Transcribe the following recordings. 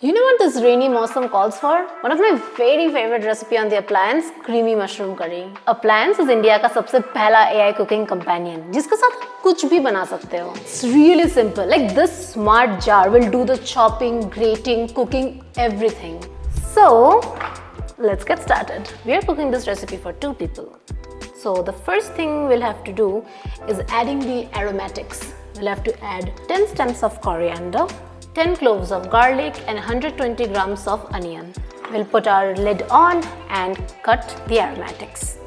You know what this rainy Monsoon calls for? One of my very favorite recipe on the appliance, creamy mushroom curry. Appliance is India का सबसे पहला AI cooking companion, जिसके साथ कुछ भी बना सकते हो. It's really simple. Like this smart jar will do the chopping, grating, cooking, everything. So let's get started. We are cooking this recipe for 2 people. So the first thing we'll have to do is adding the aromatics. We'll have to add 10 stems of coriander, 10 cloves of garlic and 120 grams of onion. We'll put our lid on and cut the aromatics.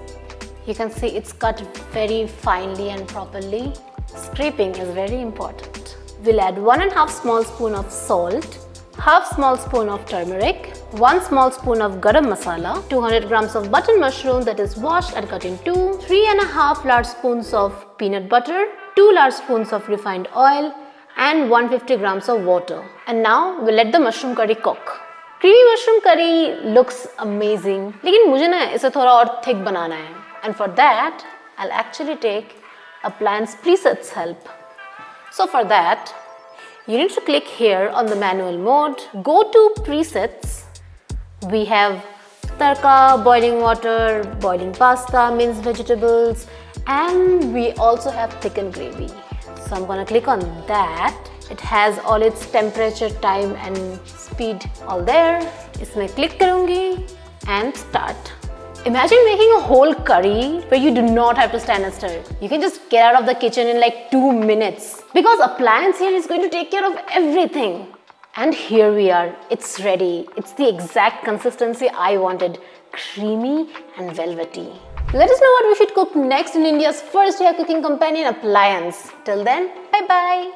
You can see it's cut very finely and properly. Scraping is very important. We'll add 1.5 small spoon of salt, half small spoon of turmeric, 1 small spoon of garam masala, 200 grams of button mushroom that is washed and cut in 2, 3.5 large spoons of peanut butter, 2 large spoons of refined oil, and 150 grams of water. And now we'll let the mushroom curry cook. Creamy mushroom curry looks amazing, लेकिन मुझे ना इसे थोड़ा और thick बनाना है. And for that, I'll actually take appliance presets help. So for that, you need to click here on the manual mode. Go to presets. We have tadka, boiling water, boiling pasta, minced vegetables, and we also have thickened gravy. So I'm gonna click on that. It has all its temperature, time and speed all there. इसमें click करूँगी and start. Imagine making a whole curry where you do not have to stand and stir. You can just get out of the kitchen in like 2 minutes because appliance here is going to take care of everything. And here we are. It's ready. It's the exact consistency I wanted. Creamy and velvety. Let us know what we should cook next in India's first air cooking companion, appliance. Till then, bye-bye.